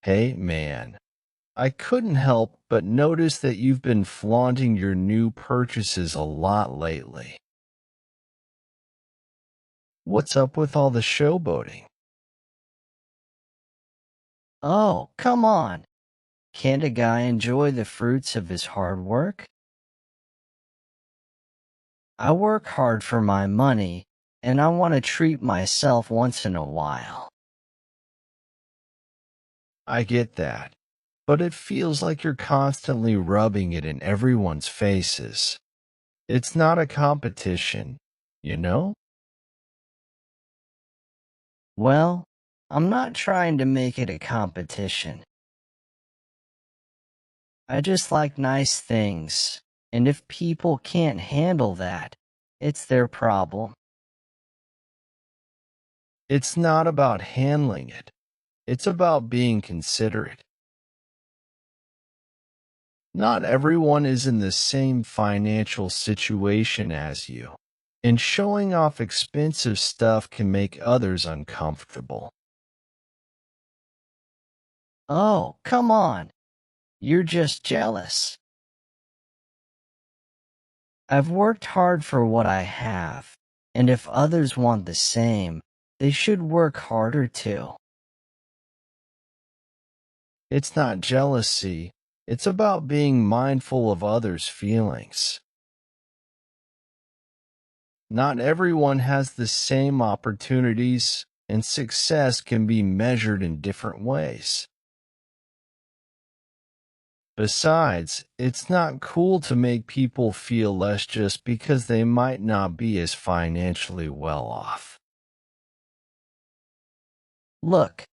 Hey, man, I couldn't help but notice that you've been flaunting your new purchases a lot lately. What's up with all the showboating? Oh, come on. Can't a guy enjoy the fruits of his hard work? I work hard for my money, and I want to treat myself once in a while. I get that, but it feels like you're constantly rubbing it in everyone's faces. It's not a competition, you know? Well, I'm not trying to make it a competition. I just like nice things, and if people can't handle that, it's their problem. It's not about handling it. It's about being considerate. Not everyone is in the same financial situation as you, and showing off expensive stuff can make others uncomfortable. Oh, come on. You're just jealous. I've worked hard for what I have, and if others want the same, they should work harder too. It's not jealousy, it's about being mindful of others' feelings. Not everyone has the same opportunities, and success can be measured in different ways. Besides, it's not cool to make people feel less just because they might not be as financially well off. Look,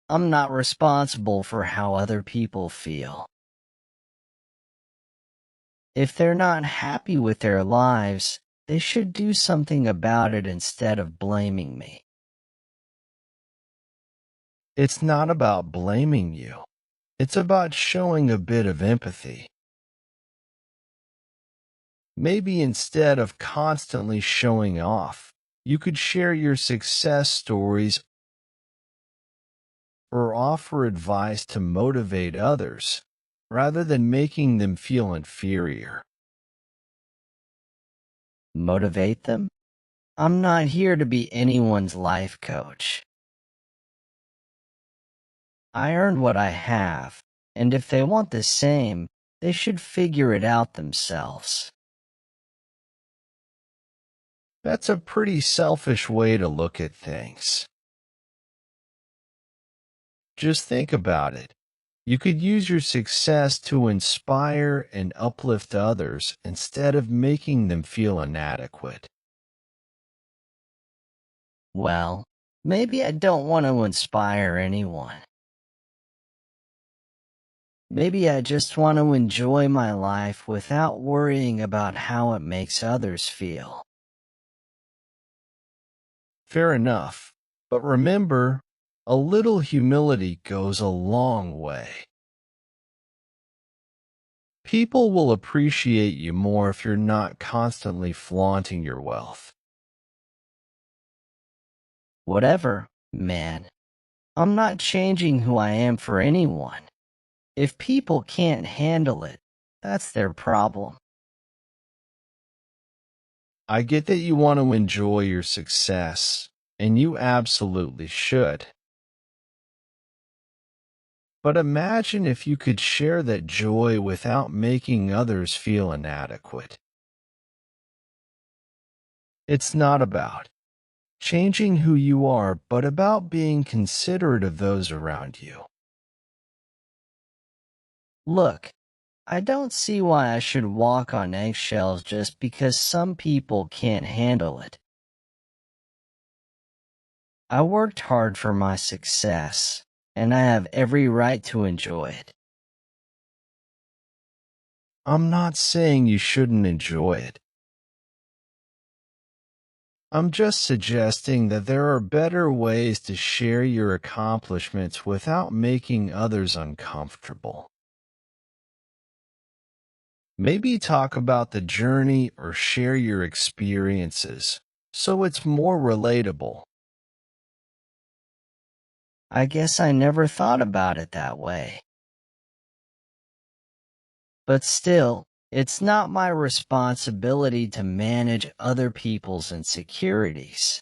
I'm not responsible for how other people feel. If they're not happy with their lives, they should do something about it instead of blaming me. It's not about blaming you. It's about showing a bit of empathy. Maybe instead of constantly showing off, you could share your success stories or offer advice to motivate others, rather than making them feel inferior. Motivate them? I'm not here to be anyone's life coach. I earned what I have, and if they want the same, they should figure it out themselves. That's a pretty selfish way to look at things. Just think about it. You could use your success to inspire and uplift others instead of making them feel inadequate. Well, maybe I don't want to inspire anyone. Maybe I just want to enjoy my life without worrying about how it makes others feel. Fair enough. But remember, a little humility goes a long way. People will appreciate you more if you're not constantly flaunting your wealth. Whatever, man. I'm not changing who I am for anyone. If people can't handle it, that's their problem. I get that you want to enjoy your success, and you absolutely should. But imagine if you could share that joy without making others feel inadequate. It's not about changing who you are, but about being considerate of those around you. Look, I don't see why I should walk on eggshells just because some people can't handle it. I worked hard for my success, and I have every right to enjoy it. I'm not saying you shouldn't enjoy it. I'm just suggesting that there are better ways to share your accomplishments without making others uncomfortable. Maybe talk about the journey or share your experiences so it's more relatable. I guess I never thought about it that way. But still, it's not my responsibility to manage other people's insecurities.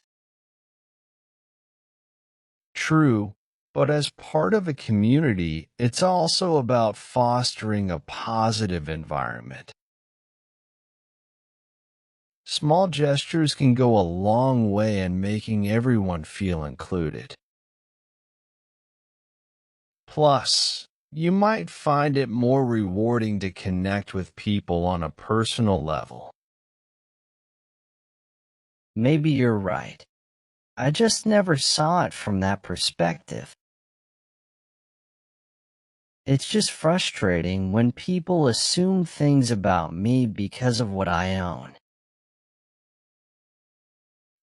True, but as part of a community, it's also about fostering a positive environment. Small gestures can go a long way in making everyone feel included. Plus, you might find it more rewarding to connect with people on a personal level. Maybe you're right. I just never saw it from that perspective. It's just frustrating when people assume things about me because of what I own.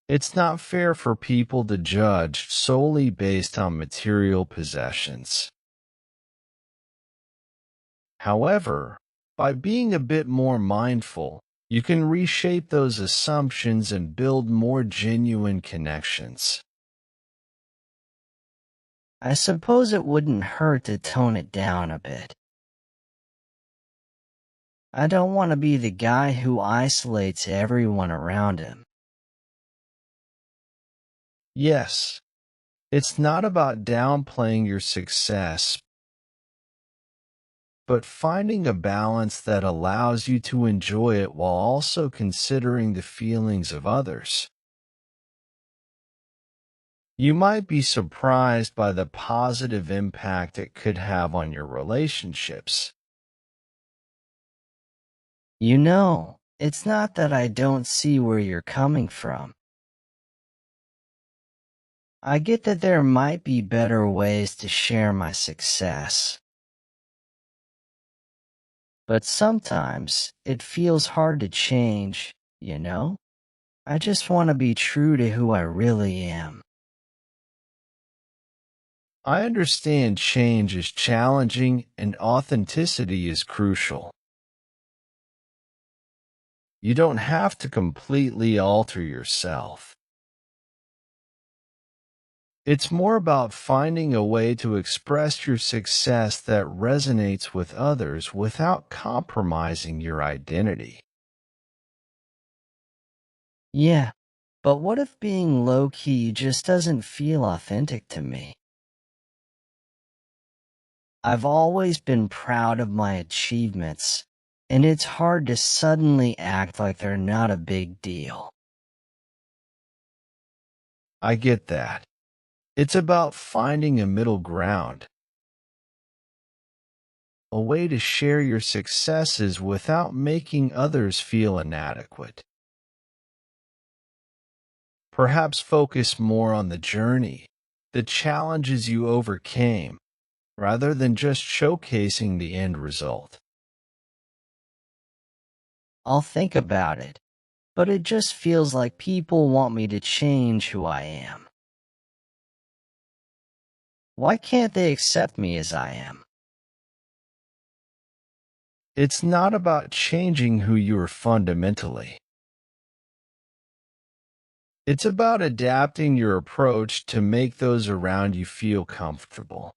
It's not fair for people to judge solely based on material possessions. However, by being a bit more mindful, you can reshape those assumptions and build more genuine connections. I suppose it wouldn't hurt to tone it down a bit. I don't want to be the guy who isolates everyone around him. Yes, it's not about downplaying your success, but finding a balance that allows you to enjoy it while also considering the feelings of others. You might be surprised by the positive impact it could have on your relationships. You know, it's not that I don't see where you're coming from. I get that there might be better ways to share my success. But sometimes it feels hard to change, you know? I just want to be true to who I really am. I understand change is challenging and authenticity is crucial. You don't have to completely alter yourself. It's more about finding a way to express your success that resonates with others without compromising your identity. Yeah, but what if being low-key just doesn't feel authentic to me? I've always been proud of my achievements, and it's hard to suddenly act like they're not a big deal. I get that. It's about finding a middle ground, a way to share your successes without making others feel inadequate. Perhaps focus more on the journey, the challenges you overcame, rather than just showcasing the end result. I'll think about it, but it just feels like people want me to change who I am. Why can't they accept me as I am? It's not about changing who you are fundamentally. It's about adapting your approach to make those around you feel comfortable.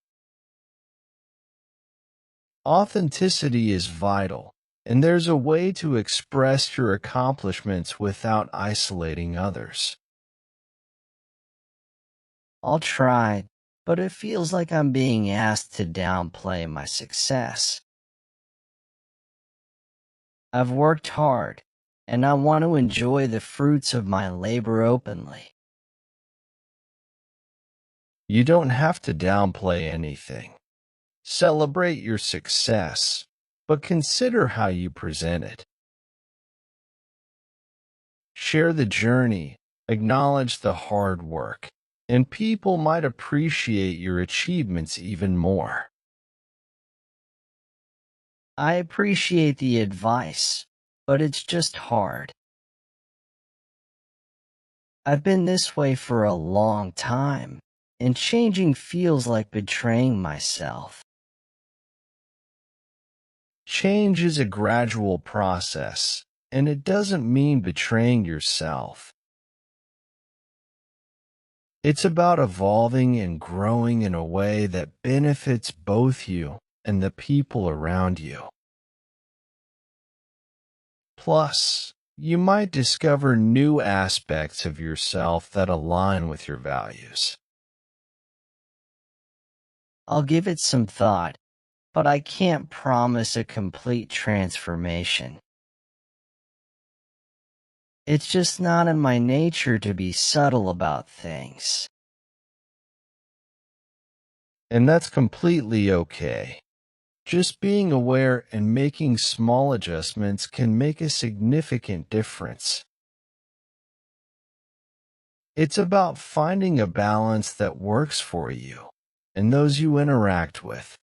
Authenticity is vital, and there's a way to express your accomplishments without isolating others. I'll try, but it feels like I'm being asked to downplay my success. I've worked hard, and I want to enjoy the fruits of my labor openly. You don't have to downplay anything. Celebrate your success, but consider how you present it. Share the journey, acknowledge the hard work, and people might appreciate your achievements even more. I appreciate the advice, but it's just hard. I've been this way for a long time, and changing feels like betraying myself. Change is a gradual process, and it doesn't mean betraying yourself. It's about evolving and growing in a way that benefits both you and the people around you. Plus, you might discover new aspects of yourself that align with your values. I'll give it some thought, but I can't promise a complete transformation. It's just not in my nature to be subtle about things. And that's completely okay. Just being aware and making small adjustments can make a significant difference. It's about finding a balance that works for you and those you interact with.